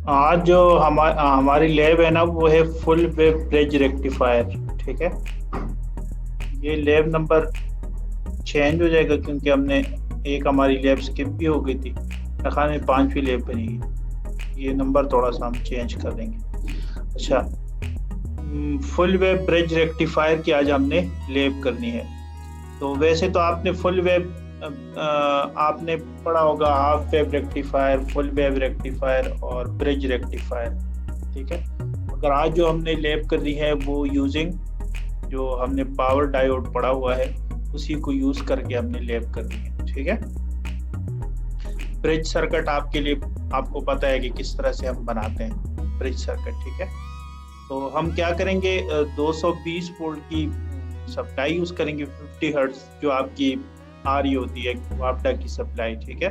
आज जो हमारी लैब है ना, वो है फुल वेव ब्रिज रेक्टिफायर। ठीक है। ये लैब नंबर चेंज हो जाएगा क्योंकि हमने एक हमारी लैब स्किप भी हो गई थी। खाने में पांचवी लैब बनेगी। ये नंबर थोड़ा सा हम चेंज कर देंगे। अच्छा। फुल वेव ब्रिज रेक्टिफायर की आज हमने लैब करनी है। तो वैसे तो आपने फुल वेव आपने पढ़ा होगा half wave rectifier, full wave rectifier और ब्रिज रेक्टिफायर। ठीक है। मगर आज जो हमने लैब करनी है वो यूजिंग जो हमने पावर डायोड पढ़ा हुआ है उसी को यूज करके हमने लैब करनी है। ठीक है। ब्रिज सर्किट आपके लिए आपको पता है कि किस तरह से हम बनाते हैं ब्रिज सर्किट। ठीक है। तो हम क्या करेंगे, 220 वोल्ट की सप्लाई यूज करेंगे, 50 हर्ट्ज जो आपकी आ रही होती है वापडा की सप्लाई। ठीक है।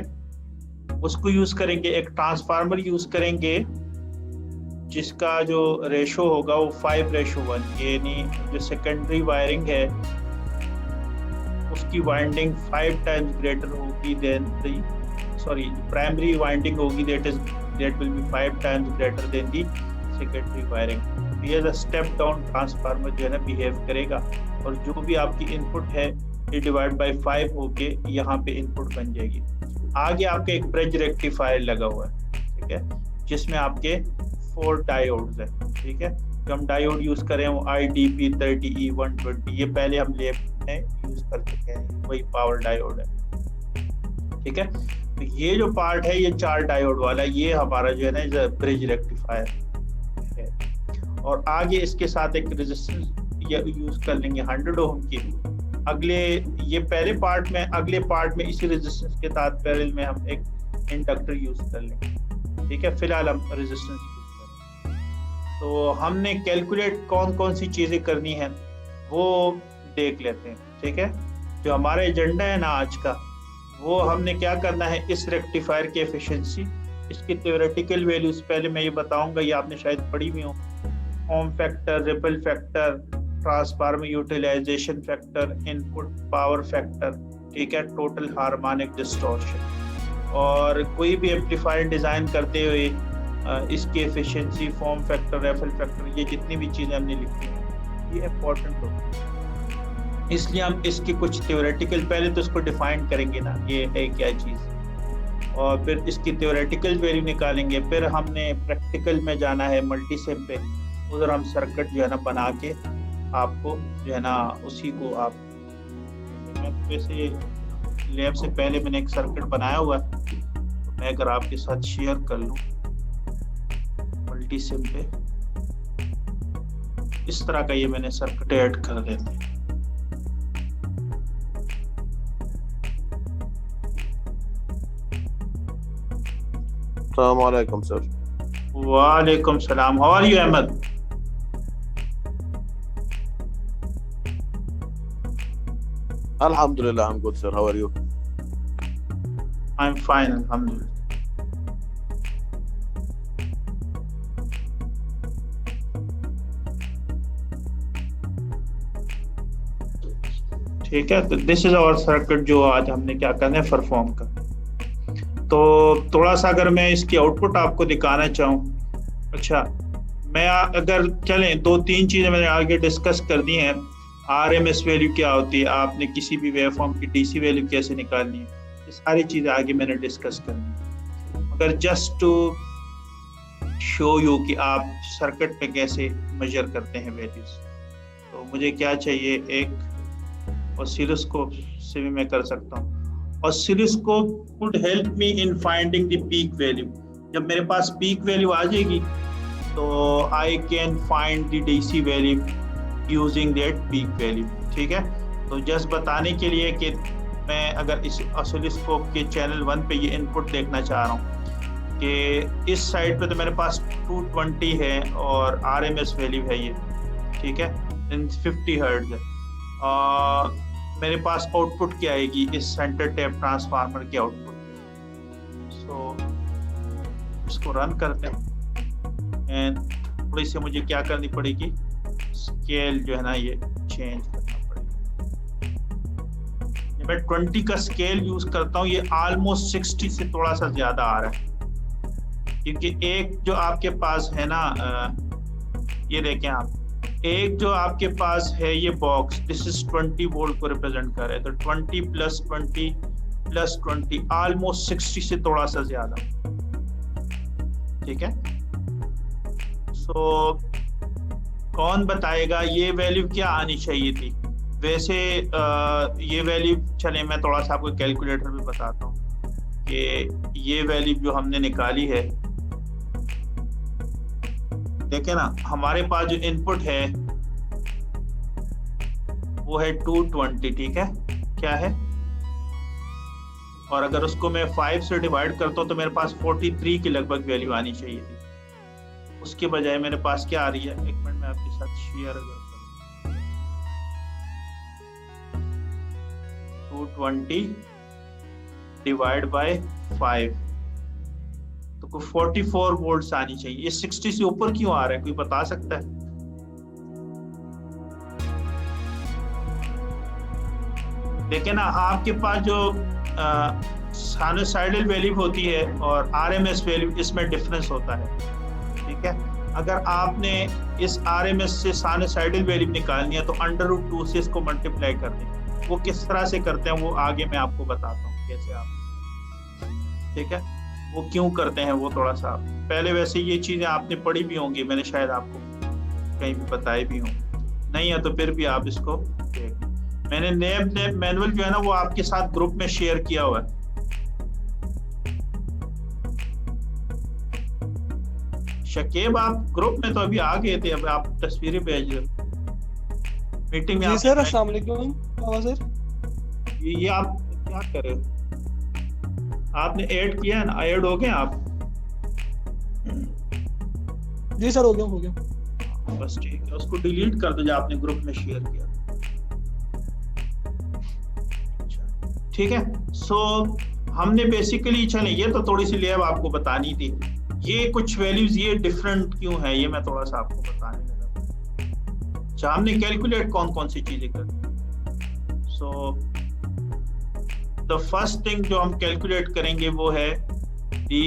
उसको यूज करेंगे। एक ट्रांसफार्मर यूज करेंगे जिसका जो रेशो होगा वो 5:1, यानी जो सेकेंडरी वायरिंग है उसकी वाइंडिंग 5 टाइम्स ग्रेटर होगी देन दी सॉरी प्राइमरी वाइंडिंग होगी that will be 5 times greater than the secondary wiring. ये स्टेप डाउन ट्रांसफार्मर जो है ना बिहेव करेगा और जो भी आपकी इनपुट है ये डिवाइड बाय 5 होके यहाँ पे इनपुट बन जाएगी। आगे आपके एक ब्रिज रेक्टिफायर लगा हुआ है। ठीक है। जिसमें आपके 4 डायोड्स है। ठीक है। जो हम डायोड यूज करें वो IDP30E120, ये पहले हम लैब में यूज कर चुके हैं, वही पावर डायोड है। ठीक है। तो ये जो पार्ट है ये 4 डायोड वाला, ये हमारा जो है ना ब्रिज रेक्टिफायर है। और आगे इसके साथ एक रेजिस्टेंस यूज कर लेंगे 100 ओम की। अगले पार्ट में इसी रेजिस्टेंस के साथ पैरेलल में हम एक इंडक्टर यूज कर लेंगे। ठीक है। फिलहाल हम रेजिस्टेंस यूज करें। तो हमने कैलकुलेट कौन कौन सी चीजें करनी है वो देख लेते हैं। ठीक है। जो हमारा एजेंडा है ना आज का, वो हमने क्या करना है, इस रेक्टिफायर की एफिशिएंसी, इसकी थ्योरेटिकल वैल्यूज पहले मैं ये बताऊंगा, ये आपने शायद पढ़ी भी हो। Form factor, ripple factor, transformer utilisation factor, input power factor. ठीक है। Total harmonic distortion. और कोई भी एम्पलीफायर डिजाइन करते हुए इसकी efficiency, form factor, ripple factor, ये जितनी भी चीजें हमने लिखी हैं ये इम्पोर्टेंट होती है। इसलिए हम इसकी कुछ थ्योरेटिकल, पहले तो इसको डिफाइन करेंगे ना ये है क्या चीज, और फिर इसकी थ्योरेटिकल वैल्यू निकालेंगे। फिर हमने प्रैक्टिकल में जाना है मल्टीसिम पे, उधर हम सर्किट जो है ना बना के आपको जो है ना उसी को आप, मैं वैसे लैब से पहले मैंने एक सर्किट बनाया हुआ है, तो मैं अगर आपके साथ शेयर कर लूँ मल्टीसिम पे, इस तरह का ये मैंने सर्किट ऐड कर देते हैं। Assalamualaikum, sir. वालेकुम सलाम। How are you Ahmad? Alhamdulillah, I'm good, sir. How are you? I am fine अल्हम्दुलिल्लाह। ठीक है। तो दिस इज आवर सर्किट जो आज हमने क्या करना है, परफॉर्म करना है। तो थोड़ा सा अगर मैं इसकी आउटपुट आपको दिखाना चाहूँ, अच्छा, मैं अगर चलें 2-3 चीज़ें मैंने आगे डिस्कस कर दी हैं। RMS वैल्यू क्या होती है, आपने किसी भी वेवफॉर्म की DC वैल्यू कैसे निकालनी है, ये सारी चीज़ें आगे मैंने डिस्कस करनी है। मगर जस्ट टू शो यू कि आप सर्किट पे कैसे मेजर करते हैं वैल्यूज, तो मुझे क्या चाहिए, एक ऑसिलोस्कोप से भी मैं कर सकता हूँ। Oscilloscope could help me in finding the peak value. जब मेरे पास पीक वैल्यू आ जाएगी तो I can find the DC value using that peak value. ठीक है। तो जस्ट बताने के लिए कि मैं अगर इस ऑसिलोस्कोप के चैनल 1 पे ये इनपुट देखना चाह रहा हूँ कि इस साइड पे तो मेरे पास 220 है और RMS वैल्यू है ये। ठीक है। 50 हर्ट्ज है। मेरे पास आउटपुट क्या आएगी इस सेंटर टैप ट्रांसफार्मर के आउटपुट पे। सो इसको रन करते हैं एंड थोड़ी सी मुझे क्या करनी पड़ेगी, स्केल जो है ना ये चेंज करना पड़ेगा। मैं 20 का स्केल यूज करता हूँ, ये ऑलमोस्ट 60 से थोड़ा सा ज्यादा आ रहा है। क्योंकि एक जो आपके पास है ना, ये देखें आप, एक जो आपके पास है ये बॉक्स, दिस इज 20 वोल्ट को रिप्रेजेंट कर रहा है, तो 20 प्लस 20 प्लस 20 ऑलमोस्ट 60 से थोड़ा सा ज्यादा, ठीक है। सो कौन बताएगा ये वैल्यू क्या आनी चाहिए थी? वैसे ये वैल्यू, चले मैं थोड़ा सा आपको कैलकुलेटर भी बताता हूँ कि ये वैल्यू जो हमने निकाली है, देखें ना, हमारे पास जो इनपुट है वो है 220, ठीक है, क्या है, और अगर उसको मैं 5 से डिवाइड करता हूँ तो मेरे पास 43 की लगभग वैल्यू आनी चाहिए थी। उसके बजाय मेरे पास क्या आ रही है, एक मिनट में आपके साथ शेयर करता हूँ, 220 डिवाइड बाय 5, तो कोई 44 वोल्ट्स आनी चाहिए। ये 60 से ऊपर क्यों आ रहा है, कोई बता सकता है? देखिए ना, आपके पास जो साइनोसाइडल वैल्यू होती है और आरएमएस वैल्यू, इसमें डिफरेंस होता है, ठीक है। अगर आपने इस आरएमएस से साइनोसाइडल वैल्यू निकालनी है तो √2 से इसको मल्टीप्लाई कर दें। वो किस तरह से करते हैं वो आगे मैं आपको बताता हूँ कैसे आप, ठीक है, वो क्यों करते हैं वो थोड़ा सा पहले। वैसे ये चीजें आपने पढ़ी भी होंगी, मैंने शायद आपको कहीं भी बताई भी हूँ, नहीं है तो फिर भी आप इसको देख। मैंने नेम मैनुअल जो है ना वो आपके साथ ग्रुप में शेयर किया हुआ है। शकीब, आप ग्रुप में तो अभी आ गए थे, अब आप तस्वीरें भेज रहे हो मीटिंग में। जी सर, अस्सलाम वालेकुम। सर ये आप क्या कर रहे हो? आपने ऐड किया है ना, ऐड हो गए आप? जी सर, हो गया। बस ठीक है, उसको डिलीट कर दो जो आपने ग्रुप में शेयर किया, ठीक है। सो हमने बेसिकली, चले ये तो थोड़ी सी लेब आपको बतानी थी, ये कुछ वैल्यूज ये डिफरेंट क्यों है ये मैं थोड़ा सा आपको बताने लगा। अच्छा, हमने कैलकुलेट कौन कौन सी चीजें करनी। सो द फर्स्ट थिंग जो हम कैलकुलेट करेंगे वो है दी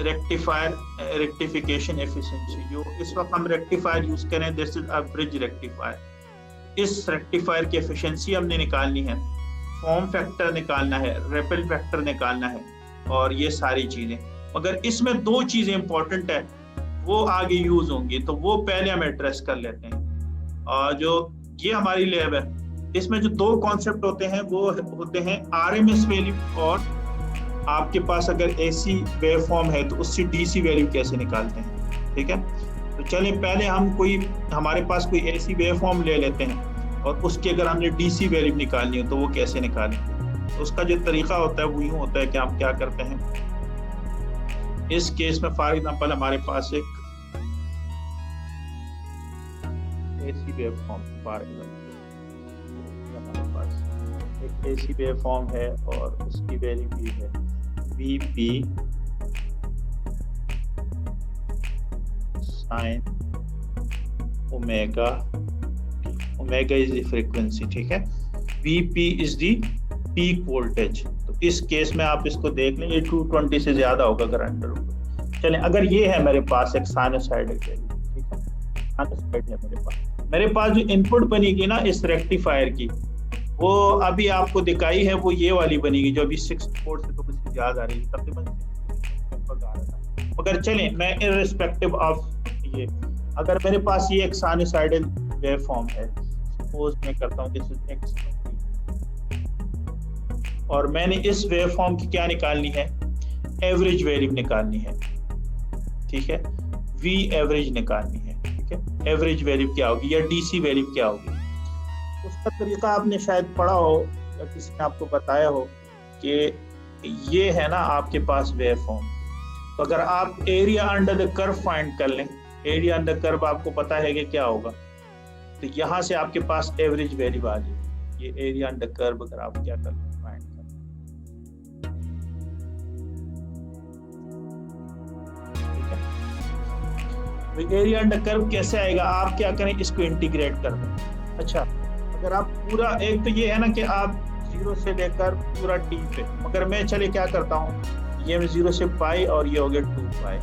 रेक्टिफिकेशन एफिशिएंसी। जो इस वक्त हम रेक्टिफायर यूज करें, this is a bridge rectifier. इस रेक्टिफायर की एफिशिएंसी हमने निकालनी है, फॉर्म फैक्टर निकालना है, रिपल फैक्टर निकालना है, और ये सारी चीजें। मगर इसमें दो चीजें इंपॉर्टेंट है, वो आगे यूज होंगी, तो वो पहले हम एड्रेस कर लेते हैं। और जो ये हमारी लैब है, इसमें जो दो कॉन्सेप्ट होते हैं वो होते हैं आरएमएस वैल्यू, और आपके पास अगर एसी वेव फॉर्म है तो उससे डीसी वैल्यू कैसे निकालते हैं, ठीक है। तो चलें पहले हम हमारे पास कोई एसी वेव फॉर्म ले लेते हैं, और उसकी अगर हमने डीसी वैल्यू निकालनी हो तो वो कैसे निकालेंगे। तो उसका जो तरीका होता है वो यूँ होता है कि हम क्या करते हैं, इस केस में फॉर एग्जांपल हमारे पास एक AC wave form, for example हमारे पास एक एसी वेव फॉर्म है और उसकी वैल्यू भी है VP sine omega, omega is the frequency, ठीक है, VP is the peak voltage. तो इस केस में आप इसको देख लें, ये 220 से ज्यादा होगा अगर अंडर। चलें, अगर ये है मेरे पास एक साइनोसाइडल वैल्यू, ठीक है, साइनोसाइड है मेरे पास जो इनपुट बनेगी ना इस रेक्टिफायर की, वो अभी आपको दिखाई है, वो ये वाली बनेगी जो अभी 6 वोल्ट से थोड़ी सी ज्यादा आ रही है, तकरीबन आ रहा था। मगर चलें, मैं इररिस्पेक्टिव ऑफ ये, अगर मेरे पास ये एक साइनोसाइडल वेव फॉर्म है, सपोज मैं करता हूँ दिस इज एक्स, और मैंने इस वेव फॉर्म की क्या निकालनी है, एवरेज वैल्यू निकालनी है, ठीक है, वी एवरेज निकालनी है, ठीक है। एवरेज वैल्यू क्या होगी या डीसी वैल्यू क्या होगी, उसका तरीका आपने शायद पढ़ा हो या किसी ने आपको बताया हो कि ये है ना आपके पास वेव फॉर्म। तो अगर आप area under the curve find कर लें, एरिया अंडर कर्व आपको पता है कि क्या होगा, तो यहाँ से आपके पास एवरेज वैल्यू आ जाएगी। ये एरिया अंडर कर्व अगर आप क्या कर फाइंड कर, ठीक है। एरिया अंडर कर्व कैसे आएगा, आप क्या करें, इसको इंटीग्रेट कर दें। अच्छा, अगर आप पूरा, एक तो ये है ना कि आप 0 से लेकर पूरा टी पे, मगर मैं चले क्या करता हूँ, ये 0 से पाई और ये हो गया 2 पाई।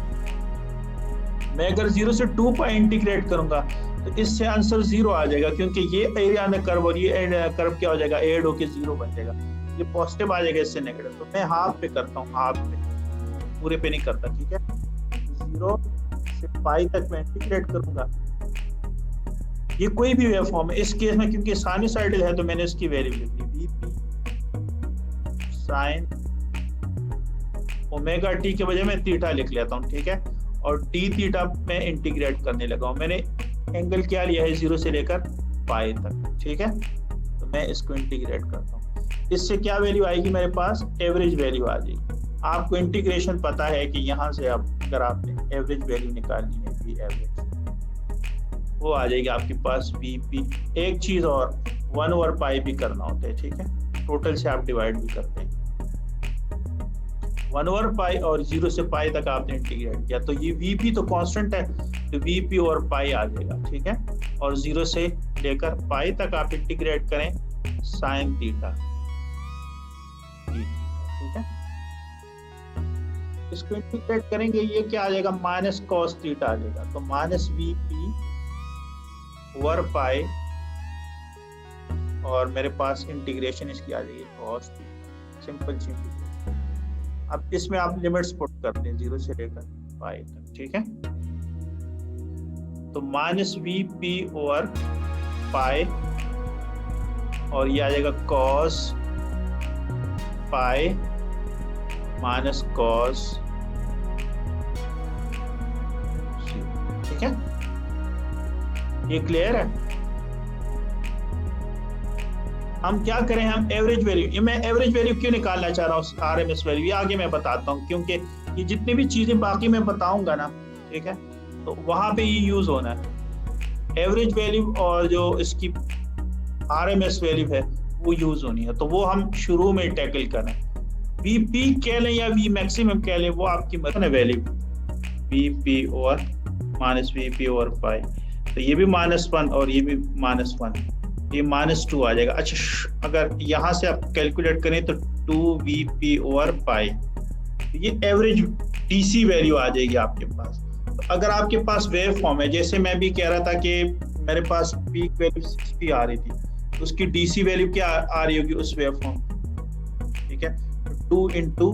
मैं अगर 0 से 2 पाई इंटीग्रेट करूंगा तो इससे आंसर 0 आ जाएगा, क्योंकि ये एरिया अंडर कर्व और ये कर्व क्या हो जाएगा, ऐड होके 0 बन जाएगा। ये पॉजिटिव आ जाएगा, इससे नेगेटिव। तो मैं हाफ पे करता हूँ, हाफ पे, पूरे पे नहीं करता, ठीक है। 0 से पाई तक मैं इंटीग्रेट करूंगा। ये कोई भी वेव फॉर्म है, इस केस में क्योंकि साइनसॉइडल है तो मैंने इसकी वैल्यू लिख ली, वीपी साइन ओमेगा टी के बजाय मैं थीटा लिख लेता हूँ, ठीक है। और डी थीटा मैं इंटीग्रेट करने लगा हूँ। मैंने एंगल क्या लिया है, 0 से लेकर पाई तक, ठीक है। तो मैं इसको इंटीग्रेट करता हूँ। इससे क्या वैल्यू आएगी मेरे पास, एवरेज वैल्यू आ जाएगी। आपको इंटीग्रेशन पता है कि यहाँ से अब अगर आपने एवरेज वैल्यू निकालनी है, वी एवरेज, वो आ जाएगी आपके पास वीपी। एक चीज और, 1/पाई भी करना होता है, ठीक है। टोटल से आप डिवाइड भी करते हैं। 1/पाई और 0 से पाई तक आपने इंटीग्रेट किया तो ये वीपी तो कांस्टेंट है, तो वीपी और पाई आ जाएगा, ठीक है। और 0 से लेकर पाई तक आप इंटीग्रेट करें साइन थीटा, ठीक है। इसको इंटीग्रेट करेंगे, ये क्या आ जाएगा, माइनस कॉस थीटा आ जाएगा। तो माइनस वीपी ओवर पाई और मेरे पास इंटीग्रेशन इसकी आ जाएगी कॉस थीटा, सिंपल सी इंटीग्रेशन। अब इसमें आप लिमिट्स पुट करते हैं 0 से लेकर पाई तक, ठीक है। तो माइनस वीपी ओवर पाई और ये आ जाएगा कॉस पाई माइनस कॉस, ठीक है। ये क्लियर है। हम क्या करें, हम एवरेज वैल्यू, ये मैं एवरेज वैल्यू क्यों निकालना चाह रहा हूँ, आरएमएस वैल्यू, ये आगे मैं बताता हूँ, क्योंकि ये जितनी भी चीजें बाकी मैं बताऊंगा ना, ठीक है, तो वहां पे ये यूज होना है। एवरेज वैल्यू और जो इसकी आरएमएस वैल्यू है वो यूज होनी है, तो वो हम शुरू में टैकल करें। वी पीक कह लें या वी मैक्सिमम कह लें, वो आपकी मत है वैल्यू, वी पी और माइनस वी पी और पाई। तो ये भी -1 और ये भी -1, ये -2 आ जाएगा। अच्छा, अगर यहाँ से आप कैलकुलेट करें तो 2vp ओवर पाई, ये एवरेज डीसी वैल्यू आ जाएगी आपके पास। तो अगर आपके पास वेव फॉर्म है, जैसे मैं भी कह रहा था कि मेरे पास पीक वैल्यू 60 आ रही थी, तो उसकी डीसी वैल्यू क्या आ रही होगी उस वेव फॉर्म, ठीक है। 2 इंटू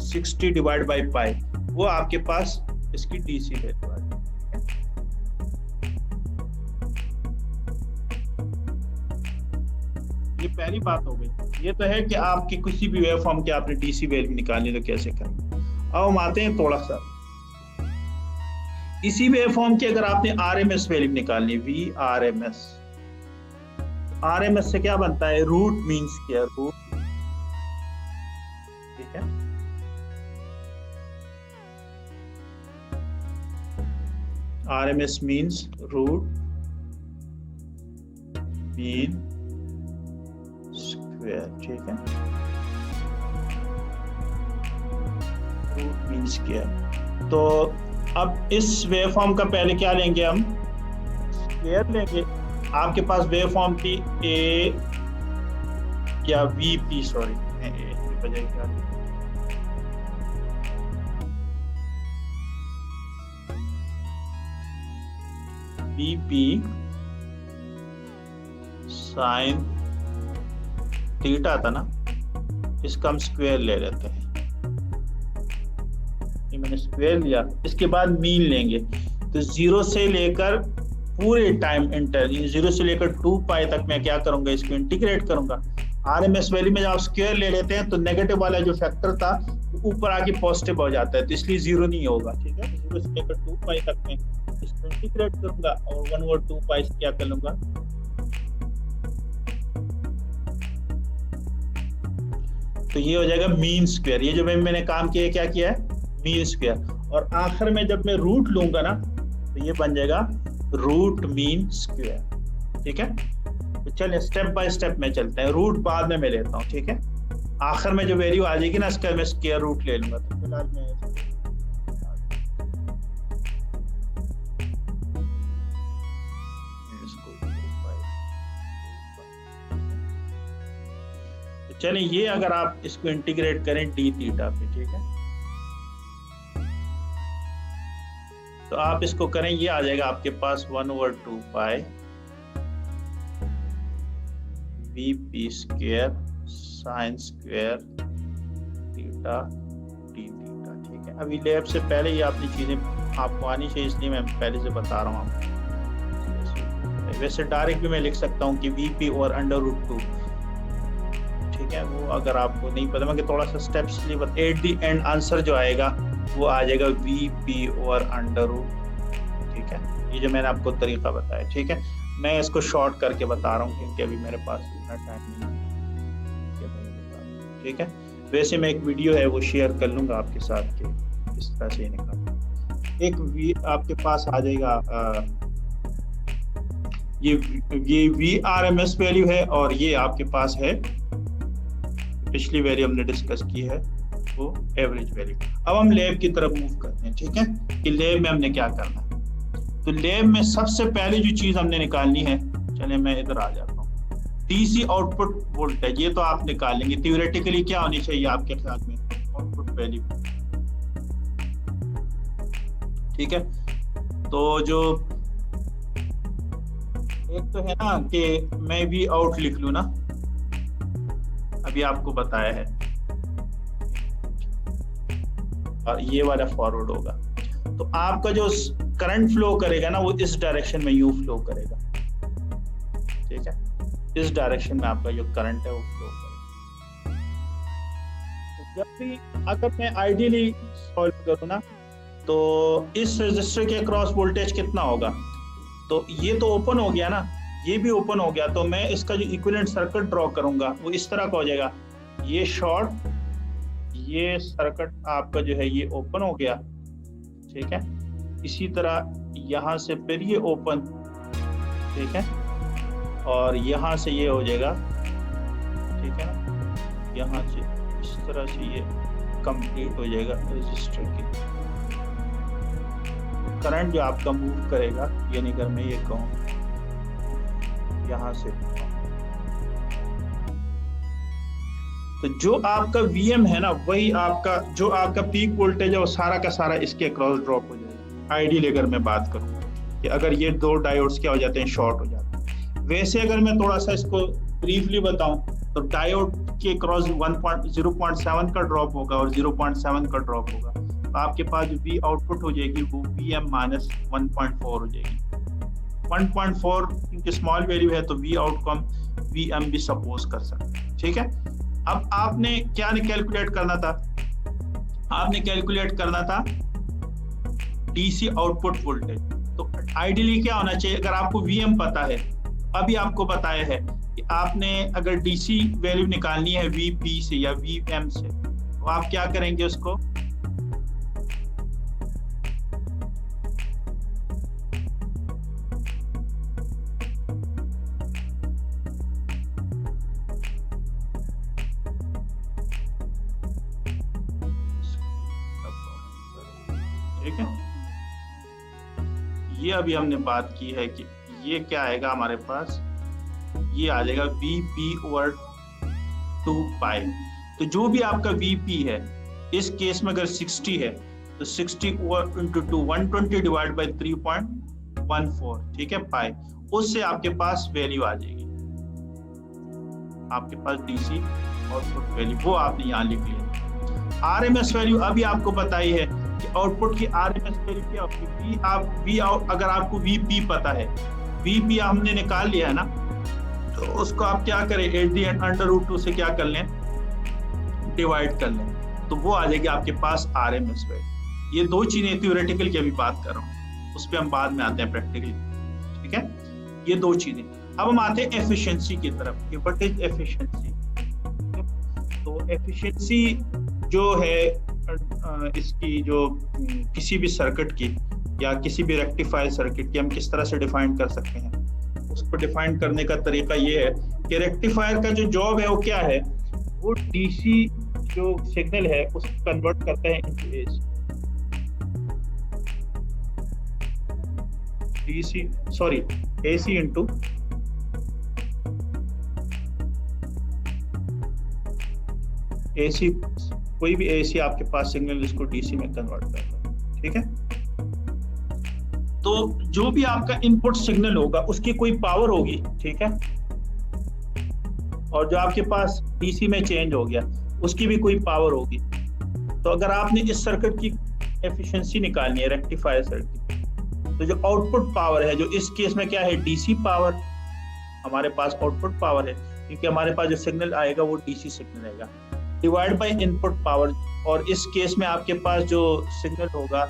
60 डिवाइड बाई पाई, वो आपके पास इसकी डीसी वैल्यू आ जाएगी। ये पहली बात हो गई। ये तो है कि आपकी किसी भी वेव फॉर्म की आपने डीसी वैल्यू निकालनी तो कैसे करेंगे। अब हम आते हैं थोड़ा सा, इसी वेव फॉर्म की अगर आपने आरएमएस वैल्यू निकालनी है, वी आरएमएस, आरएमएस से क्या बनता है, रूट मीन स्क्वायर, रूट, ठीक है। RMS means root mean square, ठीक है, रूट मीन स्क्वायर। तो अब इस वेव फॉर्म का पहले क्या लेंगे, हम स्क्वायर लेंगे। आपके पास वेव फॉर्म थी ए या वीपी, सॉरी ए की बजाय क्या, वीपी साइन थीटा था ना, इसका हम स्क्वायर ले लेते हैं। ये मैंने स्क्वायर लिया, इसके बाद मीन लेंगे। तो 0 से लेकर पूरे टाइम इंटरवल, 0 से लेकर 2 पाई तक मैं क्या करूंगा, इसको इंटीग्रेट करूंगा। आरएमएस वैल्यू में जब आप स्क्वायर ले लेते हैं तो नेगेटिव वाला जो फैक्टर था ऊपर आके पॉजिटिव हो जाता है, तो इसलिए 0 नहीं होगा, ठीक है। 0 से लेकर 2 पाई तक मैं इसको इंटीग्रेट करूंगा और 1/2 पाई से क्या कर लूंगा, तो ये हो जाएगा मीन स्क्वायर। ये जो मैंने काम किया, क्या किया है, मीन स्क्वायर। और आखिर में जब मैं रूट लूंगा ना तो ये बन जाएगा रूट मीन स्क्वायर, ठीक है। तो चलिए स्टेप बाय स्टेप में चलते हैं, रूट बाद में मैं लेता हूँ, ठीक है। आखिर में जो वैल्यू आ जाएगी ना, इसका मैं स्क्वायर रूट ले लूंगा। तो फिलहाल मैं चलिए, ये अगर आप इसको इंटीग्रेट करें डी थीटा पे, ठीक है, तो आप इसको करें, ये आ जाएगा आपके पास 1/2 पाई VP square sine square theta D theta. ठीक है, अभी लैब से पहले ही आपने चीजें आपको आनी चाहिए, इसलिए मैं पहले से बता रहा हूँ आपको। वैसे डायरेक्ट भी मैं लिख सकता हूँ कि VP और √2। ठीक है, वो अगर आपको नहीं पता, मैं थोड़ा सा स्टेप्स लिए बता, एट दी एंड आंसर जो आएगा वो आ जाएगा VP और √। ठीक है, ये जो मैंने आपको तरीका बताया। ठीक है, मैं इसको शॉर्ट करके बता रहा हूँ क्योंकि अभी मेरे पास इतना टाइम नहीं है। ठीक है, वैसे मैं एक वीडियो है वो शेयर कर लूंगा आपके साथ के इस तरह से निकाल। एक आपके पास आ जाएगा ये VRMS वैल्यू है और ये आपके पास है पिछली वैल्यू हमने डिस्कस की है वो एवरेज वैल्यू। अब हम लैब की तरफ मूव करते हैं। ठीक है, कि लैब में हमने क्या करना है। तो लैब में सबसे पहले जो चीज हमने निकालनी है, चलिए मैं इधर आ जाता हूँ, डीसी आउटपुट वोल्टेज। ये तो आप निकालेंगे, थ्योरेटिकली क्या होनी चाहिए आपके ख्याल में आउटपुट वैल्यू। ठीक है, तो जो एक तो है ना कि मैं भी आउट लिख लूं ना, अभी आपको बताया है, और ये वाला फॉरवर्ड होगा। तो आपका जो करंट फ्लो करेगा ना वो इस डायरेक्शन में यू फ्लो करेगा। ठीक है, इस डायरेक्शन में आपका जो करंट है वो फ्लो करेगा। तो जब भी अगर मैं आइडियली सॉल्व करूँ ना, तो इस रजिस्टर के अक्रॉस वोल्टेज कितना होगा, तो ये तो ओपन हो गया ना, ये भी ओपन हो गया, तो मैं इसका जो इक्विवेलेंट सर्किट ड्रॉ करूंगा वो इस तरह का हो जाएगा। ये शॉर्ट, ये सर्किट आपका जो है ये ओपन हो गया। ठीक है, इसी तरह यहाँ से फिर ये ओपन। ठीक है, और यहाँ से ये हो जाएगा। ठीक है ना, यहाँ से इस तरह से ये कंप्लीट हो जाएगा रजिस्टर की। करंट जो आपका मूव करेगा, यानी अगर मैं ये कहूँ यहाँ से, तो जो आपका VM है ना वही आपका जो आपका पीक वोल्टेज है वो सारा का सारा इसके अक्रॉस ड्रॉप हो जाएगा। आइडियली अगर मैं बात करूँ कि अगर ये दो डायोड्स क्या हो जाते हैं, शॉर्ट हो जाते हैं। वैसे अगर मैं थोड़ा सा इसको ब्रीफली बताऊं तो डायोड के क्रॉस 0.7 का ड्रॉप होगा और 0.7 का ड्रॉप होगा, तो आपके पास जो V आउटपुट हो जाएगी वो VM माइनस 1.4 हो जाएगी। 1.4 क्योंकि स्मॉल वैल्यू है तो V आउट को हम VM भी सपोज कर सकते हैं। ठीक है, अब आपने क्या कैलकुलेट करना था, आपने कैलकुलेट करना था DC आउटपुट वोल्टेज। तो आइडियली क्या होना चाहिए, अगर आपको VM पता है, अभी आपको बताया है कि आपने अगर DC वैल्यू निकालनी है VP से या VM से, तो आप क्या करेंगे उसको, ठीक है, ये अभी हमने बात की है कि ये क्या आएगा हमारे पास, ये आ जाएगा VP/2 पाई। तो जो भी आपका VP है, इस केस में अगर 60 है तो 60 × 2 120 डिवाइड बाई 3.14, ठीक है, पाई। उससे आपके पास वैल्यू आ जाएगी, आपके पास DC आउटपुट वैल्यू, वो आपने यहाँ लिख लिया। RMS वैल्यू अभी आपको बताई है कि आउटपुट की RMS वैल्यू क्या होगी। अगर आपको VP पता है, VP हमने निकाल लिया है ना, तो उसको आप क्या करें, √2 से क्या कर लें, डिवाइड कर लें, तो वो आ जाएगी आपके पास RMS वैल्यू। ये दो चीजें थ्योरेटिकल की अभी बात कर रहा हूँ, उस पर हम बाद में आते हैं प्रैक्टिकली। ठीक है, ये दो चीजें। अब हम आते हैं एफिशिएंसी की तरफ कि व्हाट इज एफिशिएंसी। तो एफिशिएंसी जो है इसकी, जो किसी भी सर्किट की या किसी भी रेक्टिफायर सर्किट की हम किस तरह से डिफाइन कर सकते हैं, उसको डिफाइन करने का तरीका ये है कि रेक्टिफायर का जो जॉब है वो क्या है, वो DC जो सिग्नल है उसको कन्वर्ट करता है into AC। AC into AC, कोई भी AC आपके पास सिग्नल इसको DC में कन्वर्ट करता है। ठीक है, तो जो भी आपका इनपुट सिग्नल होगा उसकी कोई पावर होगी, ठीक है, और जो आपके पास डीसी में चेंज हो गया उसकी भी कोई पावर होगी। तो अगर आपने इस सर्किट की एफिशिएंसी निकालनी है, रेक्टिफायर सर्किट, तो जो आउटपुट पावर है, जो इस केस में क्या है, डीसी पावर, हमारे पास आउटपुट पावर है क्योंकि हमारे पास जो सिग्नल आएगा वो डीसी सिग्नल आएगा, डिवाइड बाय इनपुट पावर, और इस केस में आपके पास जो सिग्नल होगा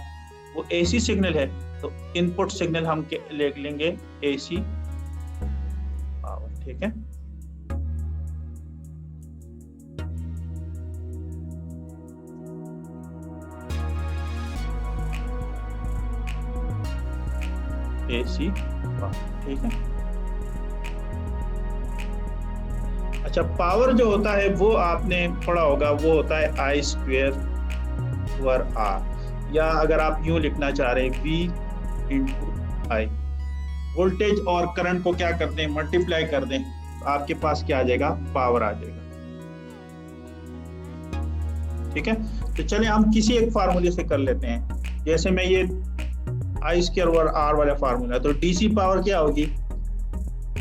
वो एसी सिग्नल है, तो इनपुट सिग्नल हम लिख लेंगे एसी पावर, ठीक है। एसी पावर, ठीक है। अच्छा, पावर जो होता है वो आपने पढ़ा होगा, वो होता है आई स्क्वेयर ओवर आर, या अगर आप यूं लिखना चाह रहे हैं वी इंटू आई। वोल्टेज और करंट को क्या कर दें, मल्टीप्लाई कर दें, तो आपके पास क्या आ जाएगा, पावर आ जाएगा, ठीक है। तो चलिए हम किसी एक फार्मूले से कर लेते हैं, जैसे मैं ये आई स्क्वायर ओवर आर वाला फार्मूला, तो डीसी पावर क्या होगी,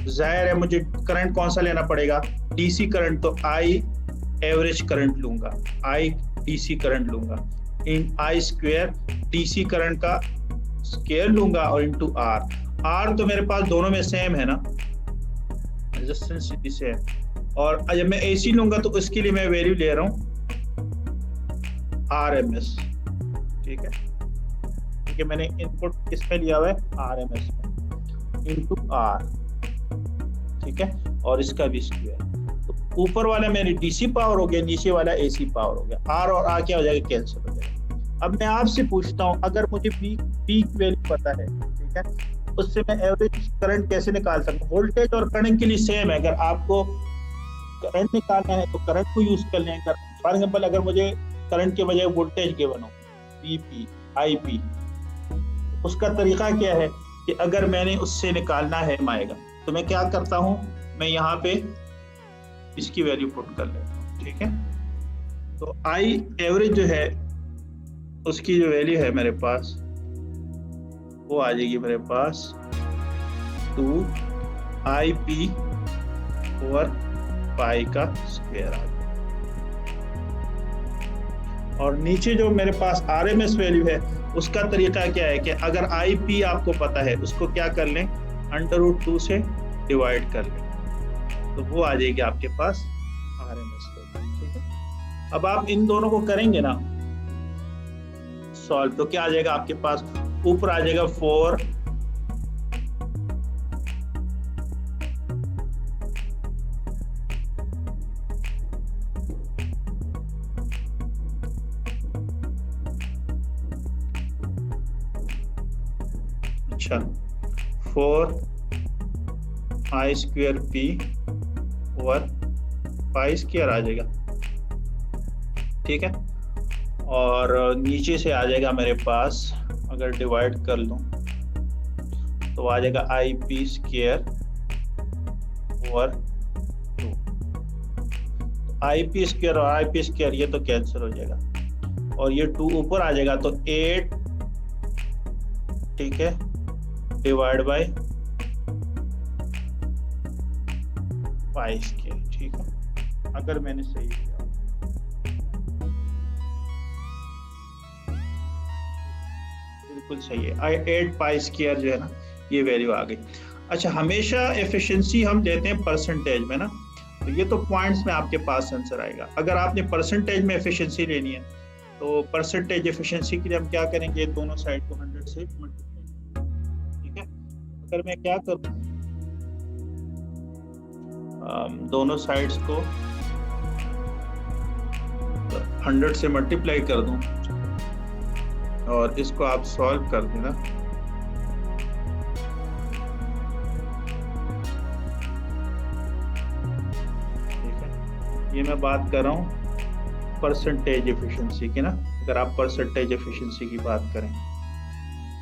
जाहिर है मुझे करंट कौन सा लेना पड़ेगा, डीसी करंट, तो आई एवरेज करंट लूंगा, आई डीसी करंट लूंगा, इन आई स्क्वायर जैसी करंट का स्केयर लूंगा और इनटू आर। आर तो मेरे पास दोनों में सेम है ना, रेजिस्टेंस सेम, और जब मैं एसी लूंगा तो उसके लिए मैं वैल्यू ले रहा हूं आरएमएस, ठीक है, क्योंकि मैंने इनपुट किसमें लिया हुआ है, आरएमएस में, इनटू आर, ठीक है, और इसका भी स्क्वायर। तो ऊपर वाला मेरी डीसी पावर हो गया, नीचे वाला एसी पावर हो गया, आर और आर क्या हो जाएगा, कैंसिल हो जाएगा। अब मैं आपसे पूछता हूं, अगर मुझे पीक वैल्यू पता है, ठीक है, उससे मैं एवरेज करंट कैसे निकाल सकता हूँ। वोल्टेज और करंट के लिए सेम है, अगर आपको करंट निकालना है तो करंट को यूज कर लें। फॉर एग्जाम्पल अगर मुझे करंट के बजाय वोल्टेज गिवन हो, पीपी आईपी, उसका तरीका क्या है कि अगर मैंने उससे निकालना है आएगा, तो मैं क्या करता हूं, मैं यहाँ पे इसकी वैल्यू पुट कर लेता हूँ, ठीक है। तो आई एवरेज जो है उसकी जो वैल्यू है मेरे पास, वो आ जाएगी मेरे पास 2 IP ओवर पाई का स्क्वायर आ जाएगा। और नीचे जो मेरे पास RMS वैल्यू है, उसका तरीका क्या है कि अगर IP आपको पता है, उसको क्या कर लें, √2 से डिवाइड कर लें, तो वो आ जाएगी आपके पास RMS वैल्यू, ठीक है। अब आप इन दोनों को करेंगे ना सॉल्व, तो क्या आ जाएगा आपके पास, ऊपर आ जाएगा 4 अच्छा 4 I square P over pi square आ जाएगा, ठीक है। और नीचे से आ जाएगा मेरे पास, अगर डिवाइड कर लूं तो आ जाएगा IP square over 2। IP square और IP स्क्वायर ये तो कैंसिल हो जाएगा, और ये 2 ऊपर आ जाएगा, तो 8, ठीक है, डिवाइड बाय पाई स्क्वायर, ठीक है, अगर मैंने सही किया। बिल्कुल सही है, 8 पाई स्क्वायर जो है ना, ये वैल्यू आ गई। अच्छा, हमेशा एफिशिएंसी हम लेते हैं परसेंटेज में ना, तो ये तो पॉइंट्स में आपके पास आंसर आएगा। अगर आपने परसेंटेज में एफिशिएंसी लेनी है, तो परसेंटेज एफिशिएंसी के लिए हम क्या करेंगे, दोनों साइड को 100 से मल्टीप्लाई, ठीक है। अगर मैं क्या करूं, दोनों साइड्स को 100 से मल्टीप्लाई कर दूं और इसको आप सॉल्व कर देना, ठीक है। ये मैं बात कर रहा हूँ परसेंटेज एफिशिएंसी की ना। अगर आप परसेंटेज एफिशिएंसी की बात करें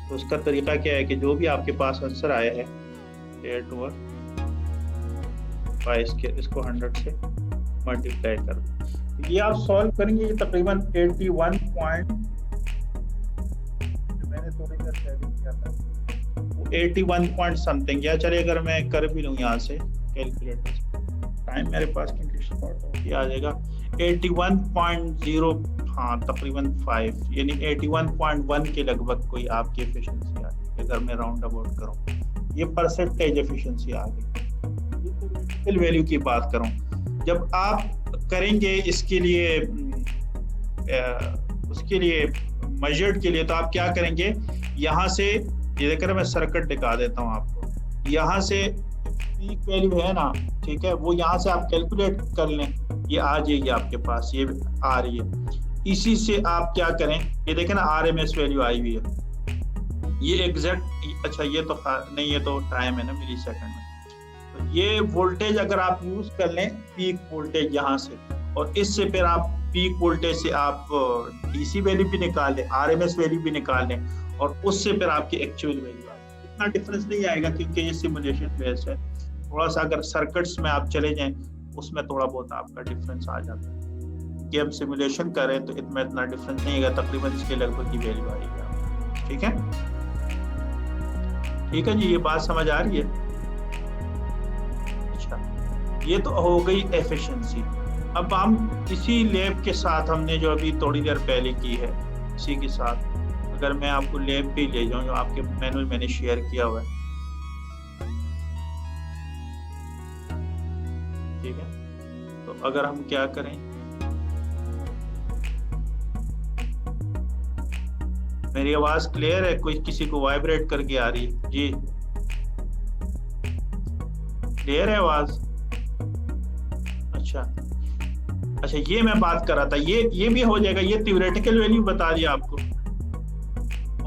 तो उसका तरीका क्या है कि जो भी आपके पास आंसर आया है 8 ओवर पाई स्क्वायर, इसको 100 से मल्टीप्लाई कर दो। ये आप सॉल्व करेंगे, ये तकरीबन 81 पॉइंट, मैंने थोड़ी देर पहले किया था, 81 पॉइंट समथिंग, या चलिए अगर मैं कर भी लूँ यहाँ से कैलकुलेटर से, टाइम मेरे पास क्योंकि शॉर्ट हो आ जाएगा 81.0, हाँ तकरीबन 5 यानी 81.1 के लगभग कोई आपकी एफिशिएंसी आ गई अगर मैं राउंड अबाउट करूँ। ये परसेंटेज एफिशिएंसी आ गई। वैल्यू की बात करूँ, जब आप करेंगे इसके लिए उसके लिए मेजर्ड के लिए, तो आप क्या करेंगे, यहाँ से ये देखकर मैं सर्किट दिखा देता हूँ आपको। यहाँ से पीक वैल्यू है ना, ठीक है, वो यहाँ से आप कैलकुलेट कर लें, ये आ जाएगी आपके पास, ये आ रही है। इसी से आप क्या करें, ये देखें ना आरएमएस वैल्यू आई हुई है, ये एग्जैक्ट, अच्छा ये तो नहीं, ये तो टाइम है ना मिली सेकंड में। तो ये वोल्टेज अगर आप यूज कर लें पीक वोल्टेज यहाँ से, और इससे फिर आप पीक वोल्टेज से आप डीसी वैल्यू भी निकाल लें, आरएमएस वैल्यू भी निकाल लें, और उससे फिर आपकी एक्चुअल वैल्यू आएगी। इतना डिफरेंस नहीं आएगा क्योंकि ये सिमुलेशन बेस्ड है। थोड़ा सा अगर सर्किट्स में आप चले जाएं उसमें थोड़ा बहुत आपका डिफरेंस आ जाता है कि हम सिमुलेशन करें तो इतना डिफरेंस नहीं आएगा, तकरीबन इसके लगभग की वैल्यू आएगी। ठीक है, ठीक है जी, ये बात समझ आ रही है। अच्छा, ये तो हो गई एफिशिएंसी। अब हम इसी लैब के साथ, हमने जो अभी थोड़ी देर पहले की है, इसी के साथ अगर मैं आपको लैब पे ले जाऊं जो आपके मैनुअल मैंने शेयर किया हुआ है, ठीक है, तो अगर हम क्या करें, मेरी आवाज क्लियर है? कोई किसी को वाइब्रेट करके आ रही है? जी क्लियर है आवाज? अच्छा अच्छा, ये मैं बात कर रहा था, ये भी हो जाएगा। ये थ्योरेटिकल वैल्यू बता दिया आपको,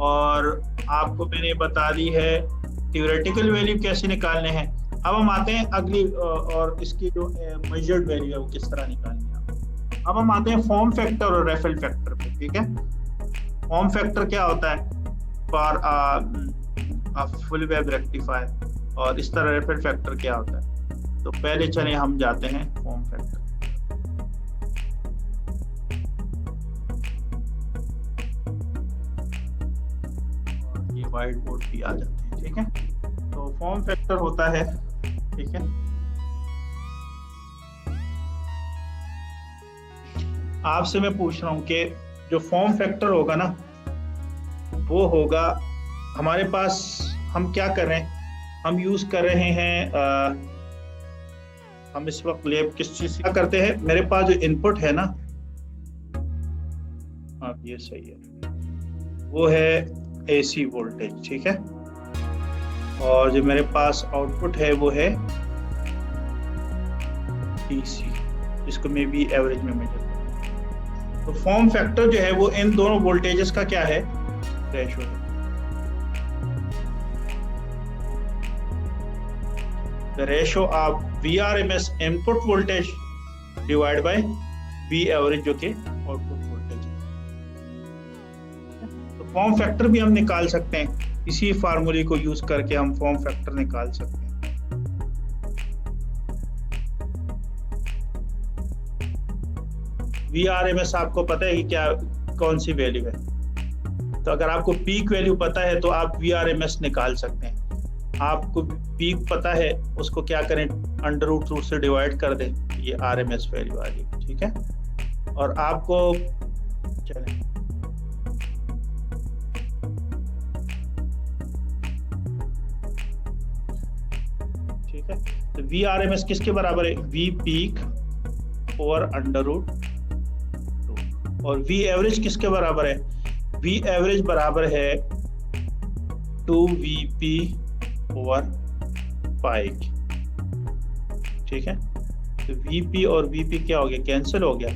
और आपको मैंने बता दी है थ्योरेटिकल वैल्यू कैसे निकालने हैं। अब हम आते हैं अगली, और इसकी जो मेजर्ड वैल्यू है वो किस तरह निकालनी है। अब हम आते हैं फॉर्म फैक्टर और रेफरल फैक्टर पे। ठीक है, फॉर्म फैक्टर क्या होता है फॉर फुल वेव रेक्टिफायर, और इस तरह रेफरल फैक्टर क्या होता है। तो पहले चले हम जाते हैं फॉर्म फैक्टर। और ये व्हाइट बोर्ड भी आ जाते हैं। ठीक है, तो फॉर्म फैक्टर होता है, ठीक है, आपसे मैं पूछ रहा हूं कि जो फॉर्म फैक्टर होगा ना, वो होगा हमारे पास, हम क्या कर रहे हैं, हम यूज कर रहे हैं हम इस वक्त लैब किस चीज का करते हैं, मेरे पास जो इनपुट है ना, हाँ ये सही है, वो है एसी वोल्टेज। ठीक है, और जो मेरे पास आउटपुट है वो है डीसी, जिसको मैं भी एवरेज में मेजर करता हूं। तो फॉर्म फैक्टर जो है वो इन दोनों वोल्टेजेस का क्या है, रेशो है। The ratio of VRMS input voltage divide by V average जो कि आउटपुट वोल्टेज है। तो फॉर्म फैक्टर भी हम निकाल सकते हैं, इसी फार्मूले को यूज करके हम फॉर्म फैक्टर निकाल सकते हैं। VRMS आपको पता है कि क्या, कौन सी वैल्यू है। तो अगर आपको पीक वैल्यू पता है तो आप VRMS निकाल सकते हैं। आपको पीक पता है, उसको क्या करें, अंडर रूट से डिवाइड कर दें, ये RMS वैल्यू आ जाएगी। ठीक है, और आपको चलें तो VRMS किसके बराबर है, V peak over under root 2, और V एवरेज किसके बराबर है, V एवरेज बराबर है 2VP ओवर पाई। ठीक है, तो VP और VP क्या हो गया, कैंसिल हो गया,